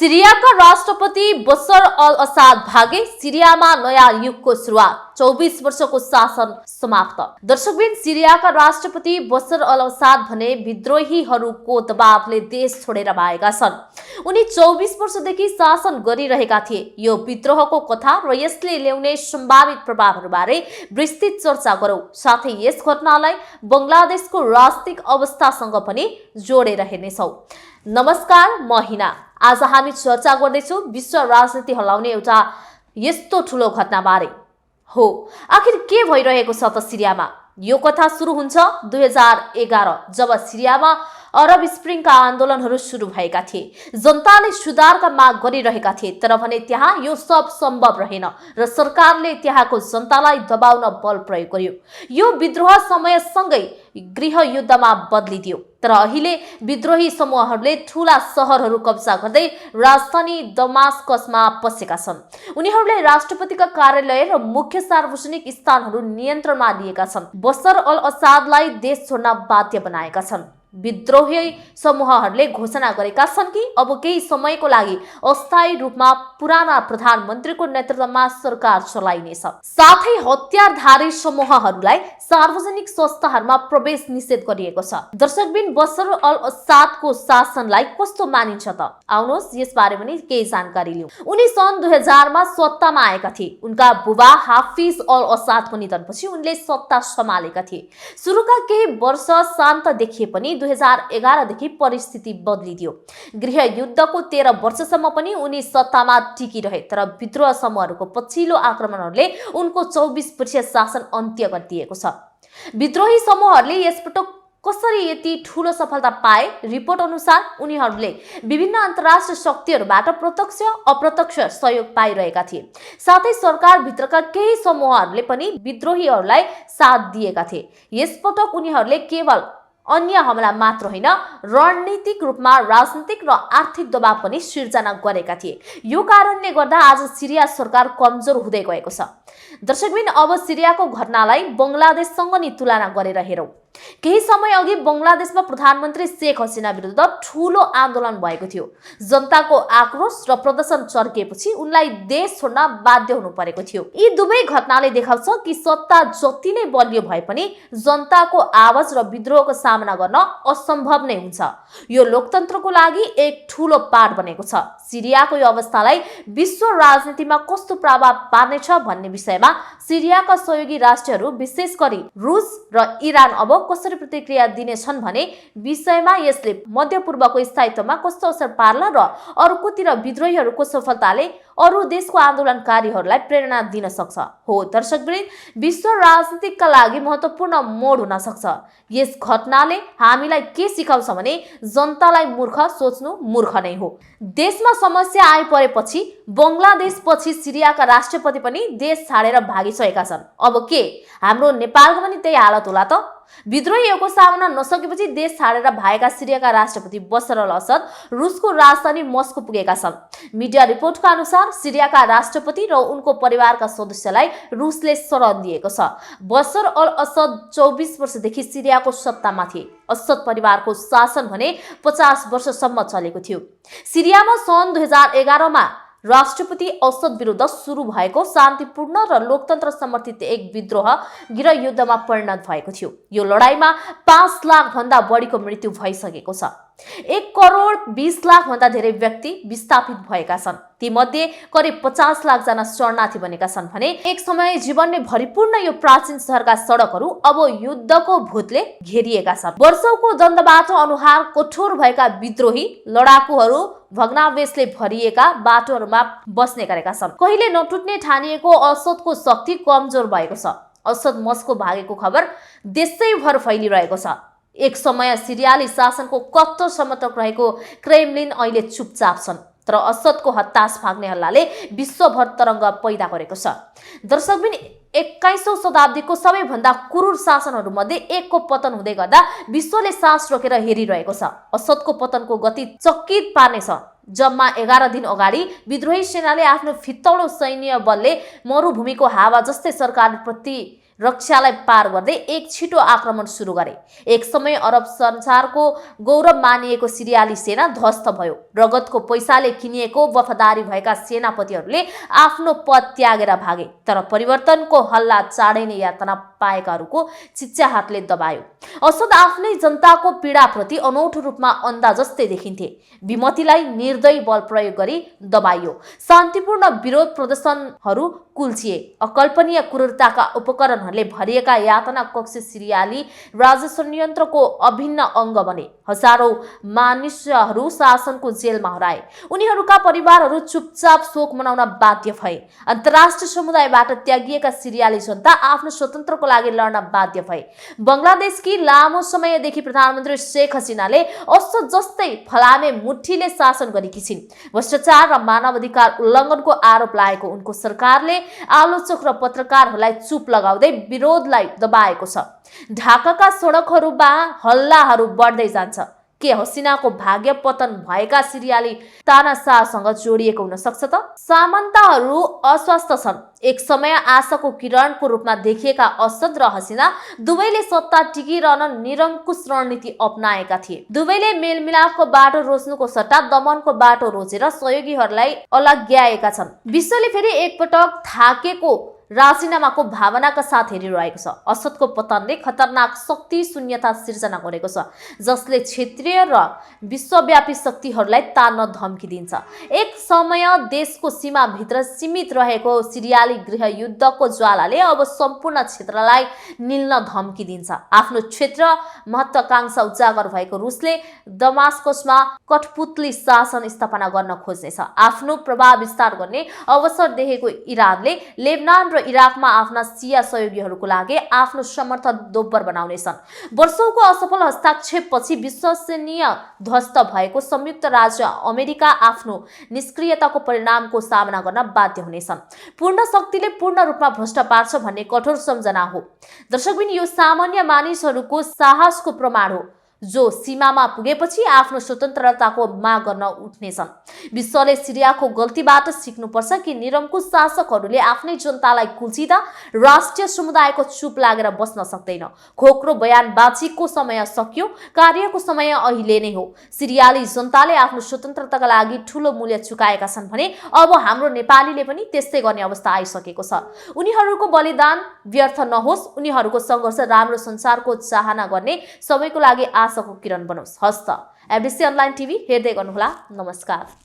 सिरियाका राष्ट्रपति बशर अल असाद भागे, सिरियामा नयाँ युगको सुरुवात, 24 वर्षको शासन समाप्त। दर्शकबिन, सिरियाका राष्ट्रपति बशर अल असाद भने विद्रोहीहरूको दबावले देश छोडेर भागेका छन्। उनी 24 वर्षदेखि शासन गरिरहेका थिए। यो विद्रोहको कथा र यसले ल्याउने सम्भावित प्रभावहरूबारे विस्तृत चर्चा गरौँ। साथै यस घटनालाई बंगलादेशको राजनीतिक अवस्थासँग पनि जोडेर हेर्नेछौँ। नमस्कार, म हिना। आज हामी चर्चा गर्दैछौँ विश्व राजनीति हल्लाउने एउटा यस्तो ठूलो घटनाबारे। हो, आखिर के भइरहेको छ त सिरियामा? यो कथा सुरु हुन्छ 2011 जब सिरियामा अरब स्प्रिङका आन्दोलनहरू सुरु भएका थिए। जनताले सुधारका माग गरिरहेका थिए, तर भने त्यहाँ यो सब सम्भव रहेन र सरकारले त्यहाँको जनतालाई दबाउन बल प्रयोग गर्यो। यो विद्रोह समयसँगै गृहयुद्धमा बदलिदियो। तर अहिले विद्रोही समूहहरूले ठूला शहरहरू कब्जा गर्दै राजधानी दमास्कसमा पसेका छन्। उनीहरूले राष्ट्रपतिका कार्यालय र मुख्य सार्वजनिक स्थानहरू नियन्त्रणमा लिएका छन्। बशर अल असादलाई देश छोड्न बाध्य बनाएका छन्। विद्रोही समूहहरूले घोषणा गरेका छन् कि अब केही समयको लागि अस्थायी रूपमा पुराना प्रधानमन्त्रीको नेतृत्वमा सरकार चलाइनेछ। साथै हतियारधारी समूहहरूलाई सार्वजनिक संस्थाहरूमा प्रवेश निषेध गरिएको छ। दर्शकबिन, बशर अल असादको शासनलाई कस्तो मानिन्छ त? आउनुहोस् यसबारे पनि केही जानकारी लिउँ। उनी सन् 2000 मा सत्तामा आएका थिए। उनका बुबा हाफिज अल असादको निधनपछि उनले सत्ता सम्हालेका थिए। सुरुका केही वर्ष शान्त देखिए पनि 2011 देखि परिस्थिति बदलिदियो। गृहयुद्धको 13 वर्षसम्म पनि उनी सत्तामा टिकिरहे, तर विद्रोह समूहहरूको पछिल्लो आक्रमणहरूले उनको 24 वर्षीय शासन अन्त्य गरिदिएको छ। विद्रोही समूहहरूले यसपटक कसरी यति ठूलो सफलता पाए? रिपोर्ट अनुसार उनीहरूले विभिन्न अन्तर्राष्ट्रिय शक्तिहरूबाट प्रत्यक्ष अप्रत्यक्ष सहयोग पाइरहेका थिए। साथै सरकारभित्रका केही समूहहरूले पनि विद्रोहीहरूलाई साथ दिएका थिए। यसपटक उनीहरूले केवल अन्य हमला मात्र होइन, रणनीतिक रूपमा राजनीतिक र आर्थिक दबाव पनि सिर्जना गरेका थिए। यो कारणले गर्दा आज सिरिया सरकार कमजोर हुँदै गएको छ। दर्शकबिन, अब सिरियाको घटनालाई बंगलादेशसँग नि तुलना गरेर हेरौँ। केही समय अघि बंगलादेशमा प्रधानमन्त्री शेख हसिना विरुद्ध ठूलो आन्दोलन भएको थियो। जनताको आक्रोश र प्रदर्शन चर्किएपछि उनलाई देश छोड्न बाध्य हुनु परेको थियो। यी दुवै घटनाले देखाउँछ कि सत्ता जति नै बलियो भए पनि जनताको आवाज र विद्रोहको सामना गर्न असम्भव नै हुन्छ। यो लोकतन्त्रको लागि एक ठूलो पाठ बनेको छ। सिरियाको यो अवस्थालाई विश्व राजनीतिमा कस्तो प्रभाव पार्नेछ भन्ने विषयमा सिरियाका सहयोगी राष्ट्रहरू, विशेष गरी रुस र इरान अब कसरी प्रतिक्रिया दिनेछन् भने विषयमा यसले मध्यपूर्वको स्थायित्वमा कस्तो असर पार्ला र अर्कोतिर विद्रोहीहरूको सफलताले अरू देशको आन्दोलनकारीहरूलाई प्रेरणा दिन सक्छ। हो दर्शकवृन्द, विश्व राजनीतिका लागि महत्त्वपूर्ण मोड हुन सक्छ। यस घटनाले हामीलाई के सिकाउँछ भने जनतालाई मूर्ख सोच्नु मूर्ख नै हो। देशमा समस्या आइपरेपछि बंगलादेशपछि सिरियाका राष्ट्रपति पनि देश छाडेर भागिसकेका छन्। अब के हाम्रो नेपालको पनि त्यही हालत होला त? विद्रोहीहरूको सामना नसकेपछि देश छाडेर भागेका सिरियाका राष्ट्रपति बशर अल असद रुसको राजधानी मस्को पुगेका छन्। मिडिया रिपोर्टका अनुसार सिरियाका राष्ट्रपति र उनको परिवारका सदस्यलाई रुसले शरण दिएको छ। बशर अल असद 24 वर्षदेखि सिरियाको सत्तामा थिए। असद परिवारको शासन भने 50 वर्षसम्म चलेको थियो। सिरियामा सन् 2011 मा राष्ट्रपति असद विरुद्ध सुरु भएको शान्तिपूर्ण र लोकतन्त्र समर्थित एक विद्रोह गृहयुद्धमा परिणत भएको थियो। यो लडाईँमा 5 लाख भन्दा बढीको मृत्यु भइसकेको छ। 1 करोड 20 लाख भन्दा धेरै व्यक्ति विस्थापित भएका छन्। तीमध्ये करिब 50 लाख जना शरणार्थी बनेका छन् भने एक समय जीवनले भरिपूर्ण यो प्राचीन शहरका सडकहरू अब युद्धको भूतले घेरिएका छन्। वर्षौंको द्वन्द्वबाट अनुहार कठोर भएका विद्रोही लडाकुहरू भग्नावशेषले भरिएका बाटोहरूमा बस्ने गरेका छन्। कहिले नटुट्ने ठानिएको असदको शक्ति कमजोर भएको छ। असद मस्को भागेको खबर देशैभर फैलिरहेको छ। एक समय सिरियाली शासनको कट्टर समर्थक रहेको क्रेमलिन अहिले चुपचाप छन्, तर असदको हताश भाग्ने हल्लाले विश्वभर तरंग पैदा गरेको छ। दर्शकबिन, 21औं शताब्दीको सबैभन्दा क्रूर शासनहरूमध्ये एकको पतन हुँदै गर्दा विश्वले सास रोकेर हेरिरहेको छ। असदको पतनको गति चकित पार्नेछ। जम्मा 11 दिन अगाडि विद्रोही सेनाले आफ्नो फितौलो सैन्य बलले मरुभूमिको हावा जस्तै सरकारप्रति रक्षालाई पार गर्दै एक छिटो आक्रमण सुरु गरे। एक समय अरब संसारको गौरव मानिएको सिरियाली सेना ध्वस्त भयो। रगतको पैसाले किनिएको वफादारी भएका सेनापतिहरूले आफ्नो पद त्यागेर भागे। तर परिवर्तनको हल्ला चाँडै नै यातना पाएकाहरूको चिच्याहातले दबायो। असद आफ्नै जनताको पीडाप्रति अनौठो रूपमा अन्धा जस्तै देखिन्थे। विमतिलाई निर्दयी बल प्रयोग गरी दबाइयो। शान्तिपूर्ण विरोध प्रदर्शनहरू कुल्चिए। अकल्पनीय क्रूरताका उपकरणहरूले भरिएका यातना कक्ष सिरियाली राज्य संयन्त्रको अभिन्न अङ्ग बने। हजारौं मानिसहरू शासनको जेलमा हराए। उनीहरूका परिवारहरू चुपचाप शोक मनाउन बाध्य भए। अन्तर्राष्ट्रिय समुदायबाट त्यागिएका सिरियाली जनता आफ्नो स्वतन्त्रको लागि लड्न बाध्य भए। बङ्गलादेशकी लामो समयदेखि प्रधानमन्त्री शेख हसिनाले असद जस्तै फलामे मुठीले शासन गरेकी छिन्। भ्रष्टाचार र मानवाधिकार उल्लङ्घनको आरोप लागेको उनको सरकारले आलोचक र पत्रकारहरूलाई चुप लगाउँदै विरोधलाई दबाएको छ। ढाकाका सडकहरूमा हल्लाहरू बढ्दै जान्छ। के हसिनाको भाग्य पतन भएका सिरियाली तानाशाहसँग जोडिएको हुन सक्छ त? सामन्तहरू अस्वस्थ छन्। एक समय आशाको किरणको रूपमा देखिएका असद र हसिना दुवैले सत्ता टिकिरहन निरङ्कुश रणनीति अपनाएका थिए। दुवैले मेलमिलापको बाटो रोज्नुको सट्टा दमनको बाटो रोजेर सहयोगीहरूलाई अलग्याएका छन्। विश्वले फेरि एकपटक थाकेको राजीनामाको भावनाका साथ हेरिरहेको छ। असदको पतनले खतरनाक शक्ति शून्यता सिर्जना गरेको छ, जसले क्षेत्रीय र विश्वव्यापी शक्तिहरूलाई तान्न धम्की दिन्छ। एक समय देशको सीमाभित्र सीमित रहेको सिरियाली गृहयुद्धको ज्वालाले अब सम्पूर्ण क्षेत्रलाई निल्न धम्की दिन्छ। आफ्नो क्षेत्र महत्वाकांक्षा उजागर भएको रुसले दमास्कसमा कठपुतली शासन स्थापना गर्न खोज्नेछ। आफ्नो प्रभाव विस्तार गर्ने अवसर देखेको इरानले लेबनान र इराकमा आफ्ना सिया सहयोगीहरूको लागि आफ्नो समर्थन दोब्बर बनाउनेछन्। वर्षौंको असफल हस्तक्षेपपछि विश्वसनीय ध्वस्त भएको संयुक्त राज्य अमेरिका आफ्नो निष्क्रियताको परिणामको सामना गर्न बाध्य हुनेछन्। पूर्ण शक्तिले पूर्ण रूपमा भ्रष्ट पार्छ भन्ने कठोर सम्झना हो। दर्शकबिन, यो सामान्य मानिसहरूको साहसको प्रमाण हो, जो सीमामा पुगेपछि आफ्नो स्वतन्त्रताको माग गर्न उठ्नेछन्। विश्वले सिरियाको गल्तीबाट सिक्नुपर्छ कि निरङ्कुश शासकहरूले आफ्नै जनतालाई कुल्चिँदा राष्ट्रिय समुदायको चुप लागेर बस्न सक्दैन। खोक्रो बयानबाजीको समय सकियो, कार्यको समय अहिले नै हो। सिरियाली जनताले आफ्नो स्वतन्त्रताका लागि ठूलो मूल्य चुकाएका छन् भने अब हाम्रो नेपालीले पनि त्यस्तै गर्ने अवस्था आइसकेको छ। उनीहरूको बलिदान व्यर्थ नहोस्, उनीहरूको सङ्घर्ष राम्रो संसारको चाहना गर्ने सबैको लागि आशाको किरण बनोस्। हस्त एबिसी अनलाइन टिभी हेर्दै गर्नुहोला। नमस्कार।